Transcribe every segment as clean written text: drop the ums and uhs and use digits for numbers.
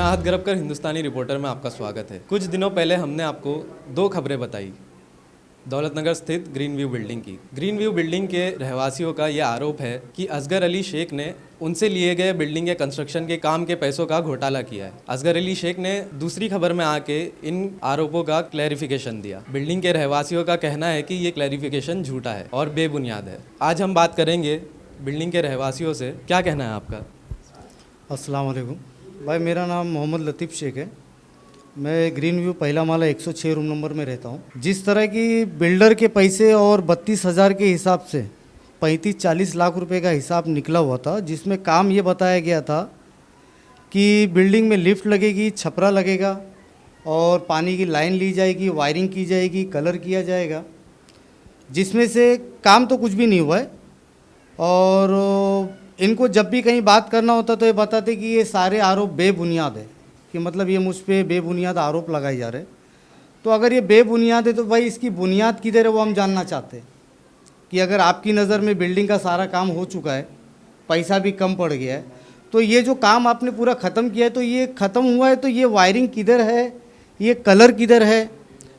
आहत गरबकर हिंदुस्तानी रिपोर्टर में आपका स्वागत है। कुछ दिनों पहले हमने आपको दो खबरें बताई दौलतनगर स्थित ग्रीन व्यू बिल्डिंग की। ग्रीन व्यू बिल्डिंग के रहवासियों का यह आरोप है कि असगर अली शेख ने उनसे लिए गए बिल्डिंग के कंस्ट्रक्शन के काम के पैसों का घोटाला किया है। असगर अली शेख ने दूसरी खबर में आके इन आरोपों का क्लैरिफिकेशन दिया। बिल्डिंग के रहवासियों का कहना है कि ये क्लैरिफिकेशन झूठा है और बेबुनियाद है। आज हम बात करेंगे बिल्डिंग के रहवासियों से। क्या कहना है आपका? अस्सलाम वालेकुम भाई, मेरा नाम मोहम्मद लतीफ़ शेख है। मैं ग्रीन व्यू पहला माला 106 रूम नंबर में रहता हूँ। जिस तरह की बिल्डर के पैसे और 32,000 के हिसाब से 35-40 लाख रुपए का हिसाब निकला हुआ था, जिसमें काम ये बताया गया था कि बिल्डिंग में लिफ्ट लगेगी, छपरा लगेगा और पानी की लाइन ली जाएगी, वायरिंग की जाएगी, कलर किया जाएगा, जिसमें से काम तो कुछ भी नहीं हुआ है। और इनको जब भी कहीं बात करना होता तो ये बताते कि ये सारे आरोप बेबुनियाद है, कि मतलब ये मुझ पे बेबुनियाद आरोप लगाए जा रहे हैं। तो अगर ये बेबुनियाद है तो भाई इसकी बुनियाद किधर है वो हम जानना चाहते हैं। कि अगर आपकी नज़र में बिल्डिंग का सारा काम हो चुका है, पैसा भी कम पड़ गया है, तो ये जो काम आपने पूरा ख़त्म किया है तो ये ख़त्म हुआ है, तो ये वायरिंग किधर है, ये कलर किधर है,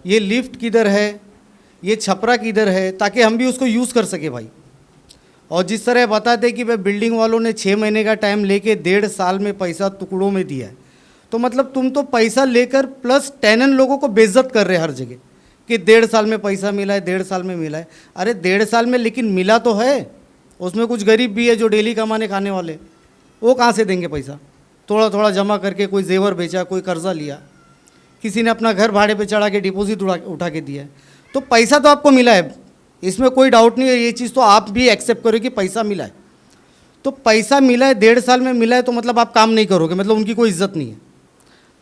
ये लिफ्ट किधर है, ये छपरा किधर है, ताकि हम भी उसको यूज़ कर सके भाई। और जिस तरह बताते कि भाई बिल्डिंग वालों ने 6 महीने का टाइम लेके 1.5 साल में पैसा टुकड़ों में दिया है, तो मतलब तुम तो पैसा लेकर प्लस टेनेंट लोगों को बेइज्जत कर रहे हैं हर जगह कि 1.5 साल में पैसा मिला है, 1.5 साल में मिला है। अरे 1.5 साल में लेकिन मिला तो है, उसमें कुछ गरीब भी है जो डेली कमाने खाने वाले, वो कहाँ से देंगे पैसा? थोड़ा थोड़ा जमा करके कोई जेवर बेचा, कोई कर्जा लिया, किसी ने अपना घर भाड़े पे चढ़ा के डिपॉजिट उठा के दिया है, तो पैसा तो आपको मिला है, इसमें कोई डाउट नहीं है। ये चीज़ तो आप भी एक्सेप्ट करो कि पैसा मिला है। तो पैसा मिला है, 1.5 साल में मिला है, तो मतलब आप काम नहीं करोगे, मतलब उनकी कोई इज्जत नहीं है।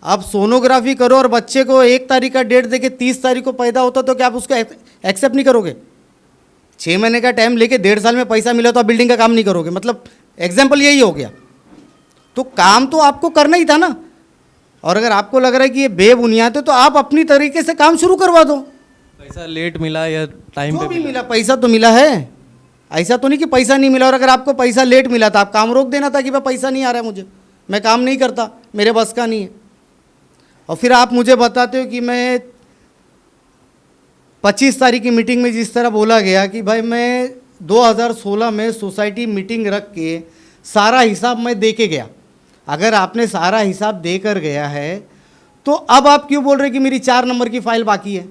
आप सोनोग्राफी करो और बच्चे को 1 तारीख का डेट देके 30 तारीख को पैदा होता तो क्या आप उसको एक्सेप्ट नहीं करोगे? 6 महीने का टाइम लेके 1.5 साल में पैसा मिला तो आप बिल्डिंग का काम नहीं करोगे, मतलब एग्जाम्पल यही हो गया। तो काम तो आपको करना ही था ना। और अगर आपको लग रहा है कि ये बेबुनियाद है तो आप अपनी तरीके से काम शुरू करवा दो। पैसा लेट मिला या टाइम पे भी मिला, पैसा तो मिला है, ऐसा तो नहीं कि पैसा नहीं मिला। और अगर आपको पैसा लेट मिला था, आप काम रोक देना था कि भाई पैसा नहीं आ रहा है मुझे, मैं काम नहीं करता, मेरे बस का नहीं है। और फिर आप मुझे बताते हो कि मैं 25 तारीख की मीटिंग में जिस तरह बोला गया कि भाई मैं 2016 में सोसाइटी मीटिंग रख के सारा हिसाब मैं दे के गया। अगर आपने सारा हिसाब दे कर गया है तो अब आप क्यों बोल रहे कि मेरी 4 नंबर की फाइल बाकी है?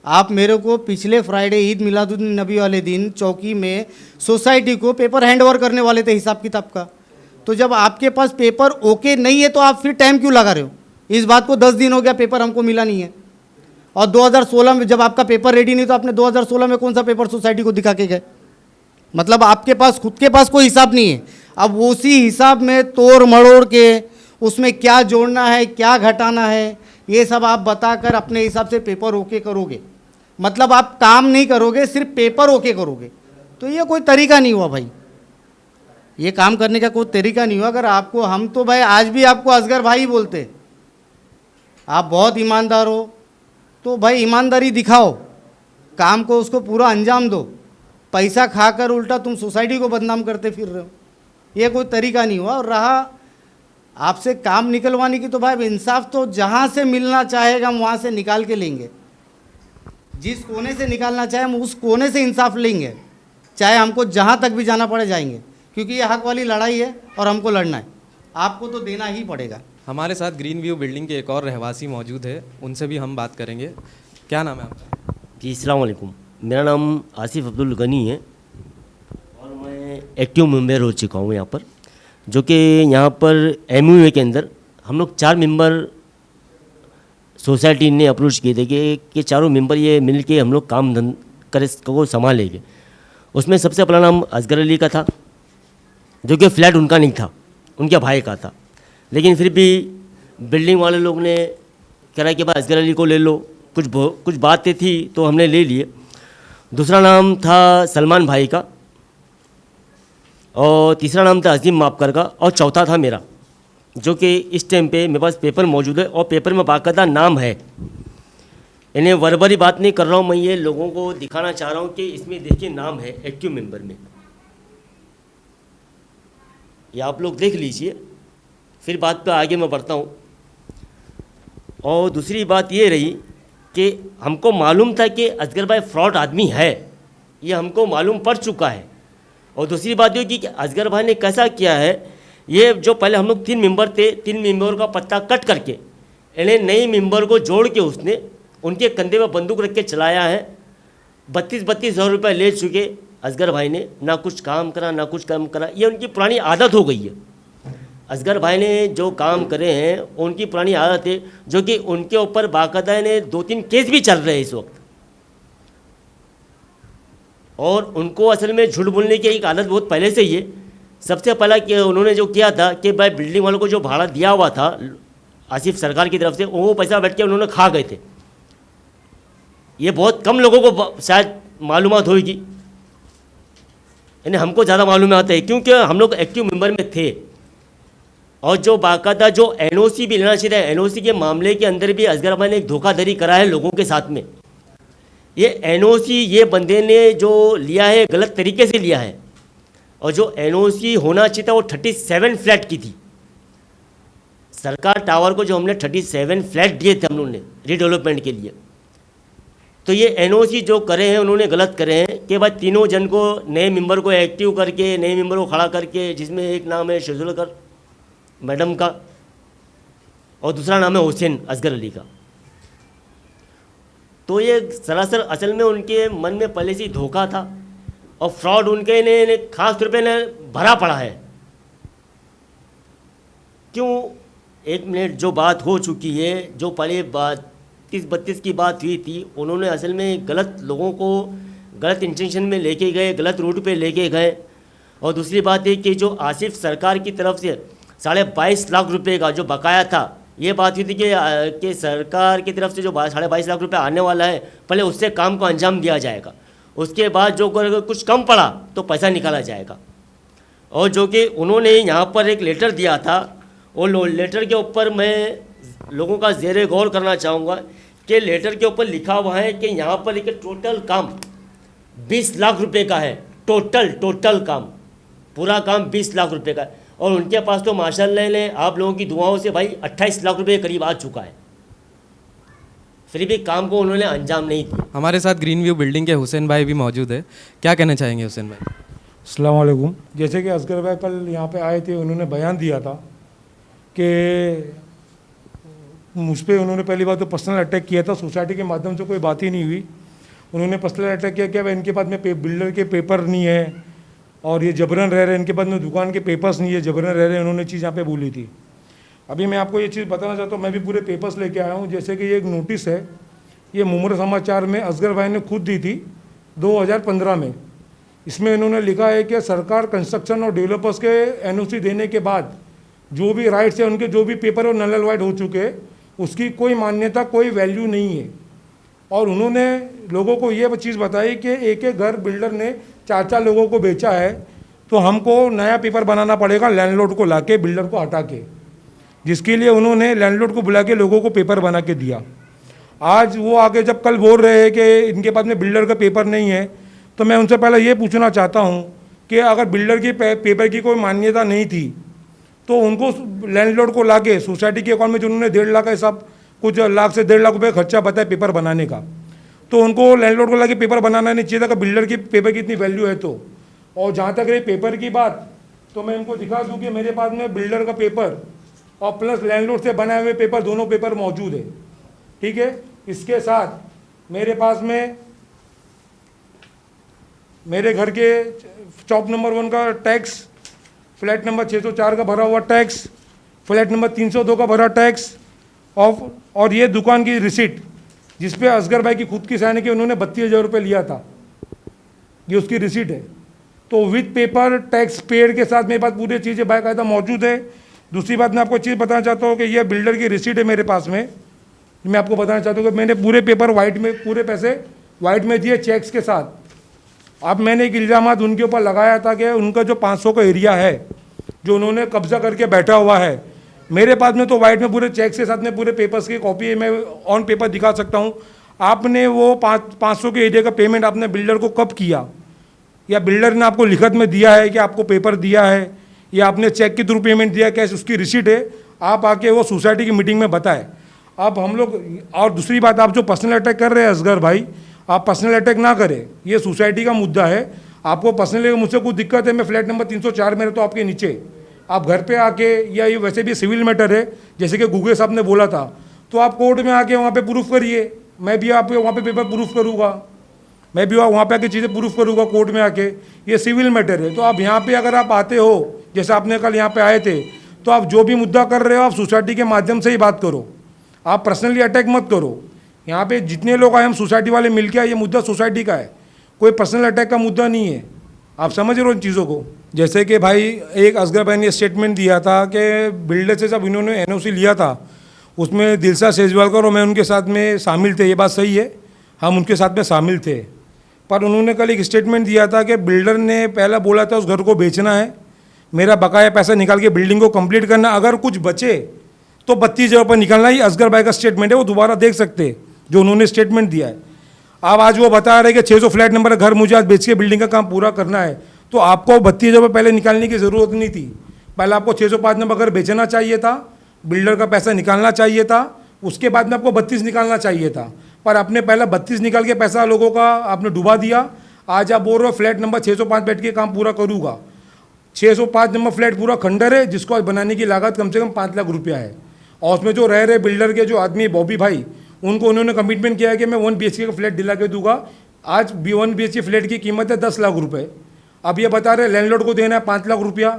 आप मेरे को पिछले फ्राइडे ईद मिलादुन नबी वाले दिन चौकी में सोसाइटी को पेपर हैंड ओवर करने वाले थे हिसाब किताब का। तो जब आपके पास पेपर ओके नहीं है तो आप फिर टाइम क्यों लगा रहे हो? इस बात को 10 दिन हो गया, पेपर हमको मिला नहीं है। और 2016 में जब आपका पेपर रेडी नहीं तो आपने 2016 में कौन सा पेपर सोसाइटी को दिखा के गए? मतलब आपके पास खुद के पास कोई हिसाब नहीं है। अब उसी हिसाब में तोड़ मड़ोड़ के उसमें क्या जोड़ना है, क्या घटाना है, ये सब आप बताकर अपने हिसाब से पेपर ओके करोगे। मतलब आप काम नहीं करोगे, सिर्फ पेपर ओके करोगे। तो ये कोई तरीका नहीं हुआ भाई, ये काम करने का कोई तरीका नहीं हुआ। अगर आपको, हम तो भाई आज भी आपको असगर भाई बोलते, आप बहुत ईमानदार हो, तो भाई ईमानदारी दिखाओ, काम को उसको पूरा अंजाम दो। पैसा खाकर उल्टा तुम सोसाइटी को बदनाम करते फिर रहे हो, ये कोई तरीका नहीं हुआ। और रहा आपसे काम निकलवाने की, तो भाई इंसाफ तो जहाँ से मिलना चाहेगा हम वहाँ से निकाल के लेंगे। जिस कोने से निकालना चाहे हम उस कोने से इंसाफ लेंगे, चाहे हमको जहाँ तक भी जाना पड़े जाएंगे, क्योंकि ये हक वाली लड़ाई है और हमको लड़ना है, आपको तो देना ही पड़ेगा। हमारे साथ ग्रीन व्यू बिल्डिंग के एक और रहवासी मौजूद है, उनसे भी हम बात करेंगे। क्या नाम है आपका? जी अस्सलाम वालेकुम, मेरा नाम आसिफ अब्दुल गनी है और मैं एक्टिव मेंबर हो चुका हूँ यहाँ पर। जो कि यहाँ पर MUA के अंदर हम लोग 4 मेंबर सोसाइटी ने अप्रोच किए थे कि चारों मेंबर ये मिल के हम लोग काम कर को संभालेंगे। उसमें सबसे पहला नाम असगर अली का था, जो कि फ्लैट उनका नहीं था, उनके भाई का था। लेकिन फिर भी बिल्डिंग वाले लोग ने कहा कि भाई असगर अली को ले लो, कुछ बातें थी तो हमने ले लिए। दूसरा नाम था सलमान भाई का, और तीसरा नाम था अजीम मापकर का, और चौथा था मेरा, जो कि इस टाइम पे मेरे पास पेपर मौजूद है और पेपर में बाकायदा नाम है। इन्हें वर्बली बात नहीं कर रहा हूँ मैं, ये लोगों को दिखाना चाह रहा हूँ कि इसमें देखिए नाम है एक्टिव मेंबर में, ये आप लोग देख लीजिए। फिर बात पे आगे मैं बढ़ता हूँ। और दूसरी बात ये रही कि हमको मालूम था कि असगर भाई फ्रॉड आदमी है, ये हमको मालूम पड़ चुका है। और दूसरी बात ये कि असगर भाई ने कैसा किया है, ये जो पहले हम लोग 3 मेंबर थे, 3 मेंबर का पत्ता कट करके इन्हें नई मेंबर को जोड़ के उसने उनके कंधे पर बंदूक रख के चलाया है। 32-32 हज़ार रुपये ले चुके असगर भाई ने, ना कुछ काम करा ना कुछ काम करा। ये उनकी पुरानी आदत हो गई है। असगर भाई ने जो काम करे हैं उनकी पुरानी आदत है, जो कि उनके ऊपर बाकायदा ने 2-3 केस भी चल रहे हैं इस वक्त। और उनको असल में झूठ बोलने की एक आदत बहुत पहले से ही है। सबसे पहला कि उन्होंने जो किया था कि भाई बिल्डिंग वालों को जो भाड़ा दिया हुआ था आसिफ सरकार की तरफ से, वो पैसा बैठ के उन्होंने खा गए थे। ये बहुत कम लोगों को शायद मालूमात होगी, यानी हमको ज़्यादा मालूम आता है क्योंकि हम लोग एक्टिव मेंबर में थे। और जो बाकायदा जो एनओसी भी लेना चाहिए था, एनओसी के मामले के अंदर भी असगर भाई ने एक धोखाधड़ी करा है लोगों के साथ में। ये एनओसी ये बंदे ने जो लिया है गलत तरीके से लिया है, और जो एनओसी होना चाहिए था वो 37 फ्लैट की थी। सरकार टावर को जो हमने 37 फ्लैट दिए थे हम लोगों ने रीडेवलपमेंट के लिए, तो ये एनओसी जो करे हैं उन्होंने गलत करे हैं कि भाई तीनों जन को नए मेंबर को एक्टिव करके नए मेंबर को खड़ा करके, जिसमें एक नाम है शेजुलकर मैडम का और दूसरा नाम है हुसैन असगर अली का। तो ये सरासर असल में उनके मन में पहले से ही धोखा था और फ्रॉड उनके ने खास तौर पे ने भरा पड़ा है। क्यों 1 मिनट जो बात हो चुकी है, जो पहले 32 की बात हुई थी, उन्होंने असल में गलत लोगों को गलत इंटेंशन में लेके गए, गलत रूट पे लेके गए। और दूसरी बात है कि जो आसिफ सरकार की तरफ से 22.5 लाख रुपए का जो बकाया था, ये बात हुई थी कि सरकार की तरफ से जो 22.5 लाख रुपए आने वाला है, पहले उससे काम को अंजाम दिया जाएगा, उसके बाद जो कुछ कम पड़ा तो पैसा निकाला जाएगा। और जो कि उन्होंने यहाँ पर एक लेटर दिया था, वो लेटर के ऊपर मैं लोगों का ज़ेरे गौर करना चाहूँगा कि लेटर के ऊपर लिखा हुआ है कि यहाँ पर एक टोटल काम 20 लाख रुपए का है। टोटल काम, पूरा काम 20 लाख रुपए का है। और उनके पास तो माशाल्लाह ने आप लोगों की दुआओं से भाई 28 लाख रुपए के करीब आ चुका है, फिर भी काम को उन्होंने अंजाम नहीं दिया। हमारे साथ ग्रीन व्यू बिल्डिंग के हुसैन भाई भी मौजूद है, क्या कहना चाहेंगे हुसैन भाई? अस्सलाम वालेकुम। जैसे कि असगर भाई कल यहाँ पे आए थे, उन्होंने बयान दिया था कि मुझ पर उन्होंने पहली बात तो पर्सनल अटैक किया था। सोसाइटी के माध्यम से कोई बात ही नहीं हुई। उन्होंने पर्सनल अटैक किया कि भाई इनके पास में बिल्डर के पेपर नहीं है और ये जबरन रह रहे हैं, इनके पास में दुकान के पेपर्स नहीं है, जबरन रह रहे हैं। उन्होंने चीज़ यहाँ पे बोली थी। अभी मैं आपको ये चीज़ बताना चाहता हूँ, मैं भी पूरे पेपर्स लेके आया हूँ। जैसे कि ये एक नोटिस है, ये मुमर समाचार में असगर भाई ने खुद दी थी 2015 में। इसमें इन्होंने लिखा है कि सरकार कंस्ट्रक्शन और डेवलपर्स के एनओसी देने के बाद जो भी राइट्स है उनके जो भी पेपर और नल वाइड हो चुके हैं, उसकी कोई मान्यता कोई वैल्यू नहीं है। और उन्होंने लोगों को ये चीज़ बताई कि एक एक घर बिल्डर ने 4-4 लोगों को बेचा है, तो हमको नया पेपर बनाना पड़ेगा लैंडलॉर्ड को लाके, बिल्डर को हटा के, जिसके लिए उन्होंने लैंडलॉर्ड को बुला के लोगों को पेपर बना के दिया। आज वो आगे जब कल बोल रहे हैं कि इनके पास में बिल्डर का पेपर नहीं है, तो मैं उनसे पहले ये पूछना चाहता हूँ कि अगर बिल्डर की पेपर की कोई मान्यता नहीं थी तो उनको लैंडलॉर्ड को लाके सोसाइटी के अकाउंट में जो उन्होंने 1.5 लाख का हिसाब, कुछ लाख से 1.5 लाख रुपये खर्चा बताया पेपर बनाने का, तो उनको लैंडलॉर्ड को लाके पेपर बनाना नहीं चाहिए था कि बिल्डर की पेपर की इतनी वैल्यू है तो। और जहाँ तक रही पेपर की बात, तो मैं इनको दिखा दूँ कि मेरे पास में बिल्डर का पेपर और प्लस लैंडलॉर्ड से बनाए हुए पेपर, दोनों पेपर मौजूद है। ठीक है, इसके साथ मेरे पास में मेरे घर के शॉप नंबर 1 का टैक्स, फ्लैट नंबर 604 का भरा हुआ टैक्स, फ्लैट नंबर 302 का भरा टैक्स, और ये दुकान की रिसीट जिस पे असगर भाई की खुद की साइन है कि उन्होंने 32,000 रुपये लिया था, ये उसकी रिसीट है। तो विद पेपर टैक्स पेड के साथ मेरे पास पूरी चीज़ें बाकायदा मौजूद है। दूसरी बात मैं आपको चीज़ बताना चाहता हूँ कि ये बिल्डर की रिसीट है मेरे पास में। मैं आपको बताना चाहता हूँ कि मैंने पूरे पेपर वाइट में, पूरे पैसे वाइट में दिए चेक्स के साथ। अब मैंने एक इल्ज़ामात उनके ऊपर लगाया था कि उनका जो 500 का एरिया है जो उन्होंने कब्जा करके बैठा हुआ है, मेरे पास में तो वाइट में पूरे चेक्स के साथ में पूरे पेपर्स की कॉपी है, मैं ऑन पेपर दिखा सकता हूँ। आपने वो 500 के एरिया का पेमेंट आपने बिल्डर को कब किया, या बिल्डर ने आपको लिखत में दिया है कि आपको पेपर दिया है, या आपने चेक के थ्रू पेमेंट दिया, कैश, उसकी रिसीट है, आप आके वो सोसाइटी की मीटिंग में बताएं। अब हम लोग, और दूसरी बात, आप जो पर्सनल अटैक कर रहे हैं असगर भाई, आप पर्सनल अटैक ना करें, ये सोसाइटी का मुद्दा है। आपको पर्सनली मुझसे कुछ दिक्कत है, मैं फ्लैट नंबर 304 में रहता हूँ आपके नीचे, आप घर पे आके, या ये वैसे भी सिविल मैटर है जैसे कि गुगे साहब ने बोला था, तो आप कोर्ट में आके वहाँ पे प्रूफ करिए, मैं भी आप वहाँ पे पेपर प्रूफ करूँगा, मैं भी वहाँ पे आके चीज़ें प्रूफ करूँगा कोर्ट में आके, ये सिविल मैटर है। तो आप यहाँ पे अगर आप आते हो, जैसे आपने कल यहाँ पे आए थे, तो आप जो भी मुद्दा कर रहे हो आप सोसाइटी के माध्यम से ही बात करो, आप पर्सनली अटैक मत करो। यहाँ पे जितने लोग आए हम सोसाइटी वाले मिलके आए, ये मुद्दा सोसाइटी का है, कोई पर्सनल अटैक का मुद्दा नहीं है। आप समझ रहे हो इन चीज़ों को। जैसे कि भाई एक असगर भाई ने स्टेटमेंट दिया था कि बिल्डर से जब इन्होंने एनओसी लिया था, उसमें दिलसा सेजवालकर और मैं उनके साथ में शामिल थे, ये बात सही है, हम उनके साथ में शामिल थे। पर उन्होंने कल एक स्टेटमेंट दिया था कि बिल्डर ने पहला बोला था उस घर को बेचना है, मेरा बकाया पैसा निकाल के बिल्डिंग को कंप्लीट करना, अगर कुछ बचे तो 32,000 पर निकालना। ही असगर भाई का स्टेटमेंट है, वो दोबारा देख सकते हैं जो उन्होंने स्टेटमेंट दिया है। अब आज वो बता रहे कि 600 फ्लैट नंबर घर मुझे आज बेच के बिल्डिंग का काम पूरा करना है, तो आपको 32,000 पहले निकालने की ज़रूरत नहीं थी। पहले आपको 605 नंबर घर बेचना चाहिए था, बिल्डर का पैसा निकालना चाहिए था, उसके बाद में आपको 32 निकालना चाहिए था। पर आपने पहला 32 निकाल के पैसा लोगों का आपने डुबा दिया। आज आप बोल रहे हो फ्लैट नंबर 605 बैठ के काम पूरा करूँगा। 605 नंबर फ्लैट पूरा खंडर है, जिसको आज बनाने की लागत कम से कम 5 लाख रुपया है। और उसमें जो रह रहे बिल्डर के जो आदमी बॉबी भाई, उनको उन्होंने कमिटमेंट किया है कि मैं 1 BHK का फ्लैट दिला के दूंगा। आज 1 BHK फ्लैट की कीमत है 10 लाख रुपए। अब ये बता रहे लैंडलॉर्ड को देना है 5 लाख रुपया,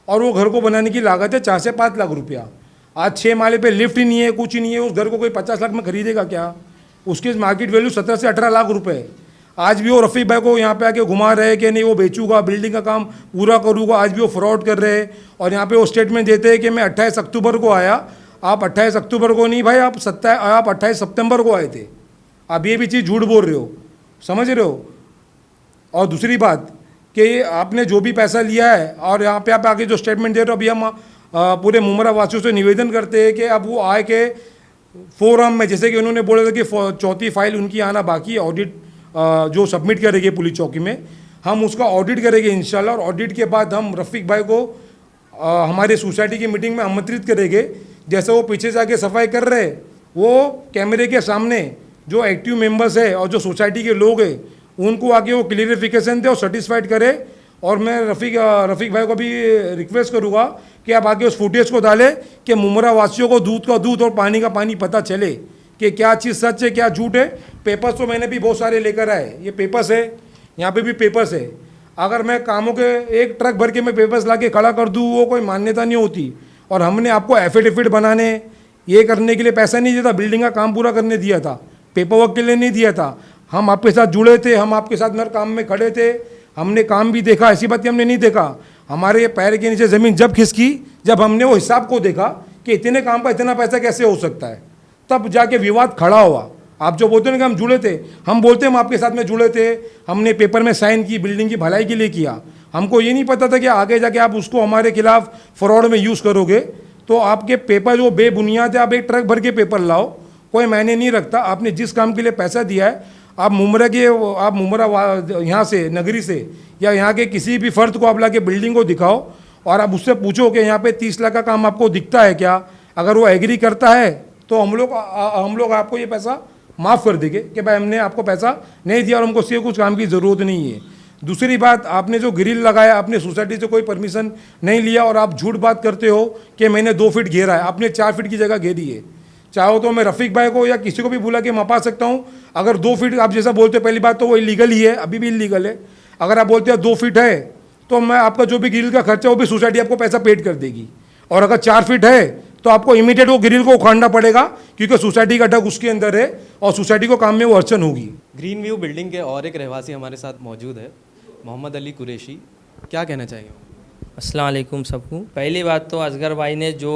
और वो घर को बनाने की लागत है 4 से 5 लाख रुपया। आज 6 माले पे लिफ्ट ही नहीं है, कुछ ही नहीं है, उस घर को कोई 50 लाख में खरीदेगा क्या? उसकी मार्केट वैल्यू 17 से 18 लाख रुपए है। आज भी वो रफ़ीक भाई को यहाँ पे आके घुमा रहे हैं कि नहीं वो बेचूंगा, बिल्डिंग का काम पूरा करूँगा, आज भी वो फ्रॉड कर रहे हैं। और यहाँ पे वो स्टेटमेंट देते हैं कि मैं 28 अक्टूबर को आया। आप 28 अक्टूबर को नहीं भाई, आप 28 सितंबर को आए थे। आप ये भी चीज़ झूठ बोल रहे हो, समझ रहे हो। और दूसरी बात कि आपने जो भी पैसा लिया है, और यहाँ पे आप आके जो स्टेटमेंट दे रहे हो, अभी हम पूरे मुमरा वासियों से निवेदन करते हैं कि अब वो आए के फोरम में, जैसे कि उन्होंने बोला था कि चौथी फाइल उनकी आना बाकी है, ऑडिट जो सबमिट करेंगे पुलिस चौकी में, हम उसका ऑडिट करेंगे इंशाल्लाह। और ऑडिट के बाद हम रफ़ीक भाई को हमारे सोसाइटी की मीटिंग में आमंत्रित करेंगे। जैसे वो पीछे जाके सफाई कर रहे, वो कैमरे के सामने जो एक्टिव मेंबर्स है और जो सोसाइटी के लोग हैं, उनको आके वो क्लियरिफिकेशन दे और सर्टिस्फाइड करे। और मैं रफ़ीक भाई को भी रिक्वेस्ट करूँगा कि आप आके उस फुटेज को डालें कि मुमरा वासियों को दूध का दूध और पानी का पानी पता चले कि क्या चीज़ सच है क्या झूठ है। पेपर्स तो मैंने भी बहुत सारे लेकर आए, ये पेपर्स है, यहाँ पे भी पेपर्स है। अगर मैं कामों के एक ट्रक भर के मैं पेपर्स ला के खड़ा कर दूँ, वो कोई मान्यता नहीं होती। और हमने आपको एफिडेविट बनाने ये करने के लिए पैसा नहीं दिया था, बिल्डिंग का काम पूरा करने दिया था, पेपर वर्क के लिए नहीं दिया था। हम आपके साथ जुड़े थे, हम आपके साथ हर काम में खड़े थे, हमने काम भी देखा, ऐसी बात हमने नहीं देखा। हमारे पैर के नीचे ज़मीन जब खिसकी, जब हमने वो हिसाब को देखा कि इतने काम पर इतना पैसा कैसे हो सकता है, तब जाके विवाद खड़ा हुआ। आप जो बोलते हैं कि हम जुड़े थे, हम बोलते हैं हम आपके साथ में जुड़े थे, हमने पेपर में साइन की, बिल्डिंग की भलाई के लिए किया। हमको ये नहीं पता था कि आगे जाके आप उसको हमारे खिलाफ फ्रॉड में यूज़ करोगे। तो आपके पेपर जो बेबुनियाद है, आप एक ट्रक भर के पेपर लाओ, कोई मायने नहीं रखता। आपने जिस काम के लिए पैसा दिया है, आप मुमरा यहाँ से नगरी से या यहाँ के किसी भी फर्द को आप ला के बिल्डिंग को दिखाओ और आप उससे पूछो कि यहाँ पे 30 लाख का काम आपको दिखता है क्या। अगर वो एग्री करता है तो हम लोग आपको ये पैसा माफ़ कर देंगे कि भाई हमने आपको पैसा नहीं दिया और हमको उससे कुछ काम की ज़रूरत नहीं है। दूसरी बात, आपने जो ग्रिल लगाया, आपने सोसाइटी से कोई परमिशन नहीं लिया और आप झूठ बात करते हो कि मैंने 2 फीट घेरा है, आपने 4 फीट की जगह घेरी है। चाहो तो मैं रफ़ीक भाई को या किसी को भी बुला के मपा सकता हूँ। अगर 2 फीट आप जैसा बोलते हो, पहली बात तो वो इलीगल ही है, अभी भी इलीगल है। अगर आप बोलते हैं 2 फीट है तो मैं आपका जो भी ग्रिल का खर्चा वो भी सोसाइटी आपको पैसा पेड कर देगी। और अगर 4 फीट है तो आपको इमीडिएट वो ग्रिल को उखाड़ना पड़ेगा, क्योंकि सोसाइटी का ढक उसके अंदर है और सोसाइटी को काम में वो अड़चन होगी। ग्रीन व्यू बिल्डिंग के और एक रहवासी हमारे साथ मौजूद है, मोहम्मद अली कुरैशी। क्या कहना चाहेंगे? अस्सलाम वालेकुम सबको। पहली बात तो असगर भाई ने जो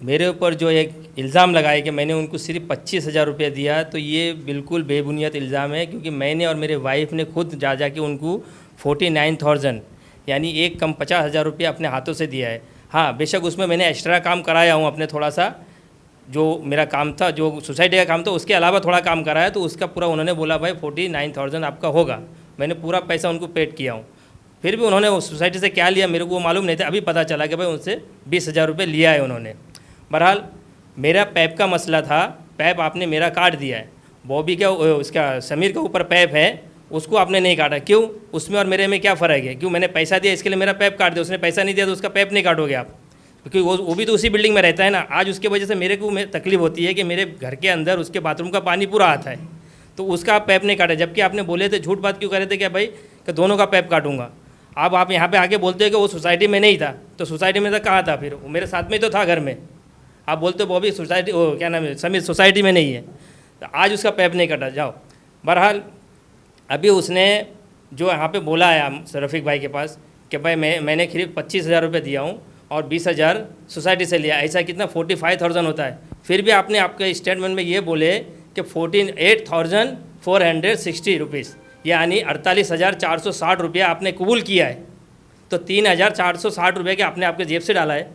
मेरे ऊपर जो एक इल्ज़ाम लगाया कि मैंने उनको सिर्फ 25,000 रुपये दिया, तो ये बिल्कुल बेबुनियाद इल्ज़ाम है। क्योंकि मैंने और मेरे वाइफ ने खुद जा के उनको 49,000 यानी एक कम 50,000 रुपये अपने हाथों से दिया है। हाँ, बेशक उसमें मैंने एक्स्ट्रा काम कराया हूँ अपने, थोड़ा सा जो मेरा काम था, जो सोसाइटी का काम था, उसके अलावा थोड़ा काम कराया, तो उसका पूरा उन्होंने बोला भाई 49,000 आपका होगा। मैंने पूरा पैसा उनको पेड किया हूँ। फिर भी उन्होंने उस सोसाइटी से क्या लिया मेरे को वो मालूम नहीं था, अभी पता चला कि भाई उनसे 20,000 रुपये लिया है उन्होंने। बहरहाल मेरा पैप का मसला था, पैप आपने मेरा काट दिया है, बॉबी का उसका समीर के ऊपर पैप है उसको आपने नहीं काटा, क्यों? उसमें और मेरे में क्या फ़र्क है? क्यों मैंने पैसा दिया इसके लिए मेरा पैप काट दिया, उसने पैसा नहीं दिया तो उसका पैप नहीं काटोगे आप? क्योंकि वो भी तो उसी बिल्डिंग में रहता है ना। आज उसके वजह से मेरे को तकलीफ होती है कि मेरे घर के अंदर उसके बाथरूम का पानी पूरा आता है, तो उसका आप पैप नहीं काटे, जबकि आपने बोले थे, झूठ बात क्यों करे थे क्या भाई कि दोनों का पैप काटूंगा। अब आप यहाँ पे आके बोलते हो कि वो सोसाइटी में नहीं था, तो सोसाइटी में तो कहाँ था फिर? वो मेरे साथ में तो था घर में। आप बोलते हो बॉबी सोसाइटी, वो क्या नाम है, समीर सोसाइटी में नहीं है, तो आज उसका पैप नहीं कटा। जाओ। बहरहाल अभी उसने जो यहाँ पे बोला है रफ़ीक भाई के पास कि भाई मैंने करीब 25,000 रुपये दिया हूँ और 20,000 सोसाइटी से लिया, ऐसा कितना 45,000 होता है। फिर भी आपने आपके स्टेटमेंट में ये बोले कि 48,460 रुपीज़, यानी 48,460 रुपया आपने कबूल किया है। तो 3,460 रुपये के आपने आपके जेब से डाला है।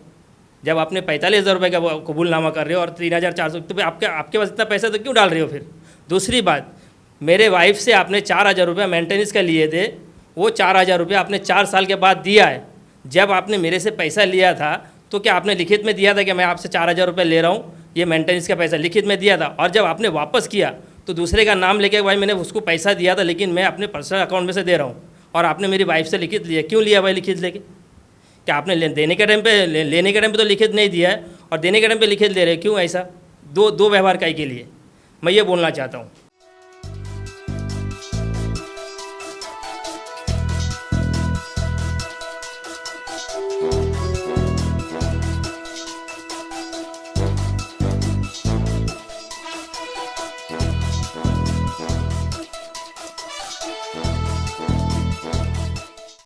जब आपने 45,000 रुपये का कबूलनामा कर रहे हो और 3,400, तो आपके पास इतना पैसा तो क्यों डाल रहे हो फिर? दूसरी बात, मेरे वाइफ से आपने 4,000 रुपये मेंटेनेंस का लिए थे, वो 4,000 रुपये आपने 4 साल के बाद दिया है। जब आपने मेरे से पैसा लिया था तो क्या आपने लिखित में दिया था कि मैं आपसे 4,000 रुपये ले रहा हूँ, ये मेंटेनेंस का पैसा लिखित में दिया था? और जब आपने वापस किया तो दूसरे का नाम लेके भाई मैंने उसको पैसा दिया था लेकिन मैं अपने पर्सनल अकाउंट में से दे रहा हूँ, और आपने मेरी वाइफ से लिखित लिया, क्यों लिया भाई लिखित लेके? क्या आपने देने के टाइम पे लेने के टाइम पे तो लिखित नहीं दिया है और देने के टाइम पे लिखित दे रहे, क्यों ऐसा? दो व्यवहार काहे के लिए? मैं ये बोलना चाहता हूँ।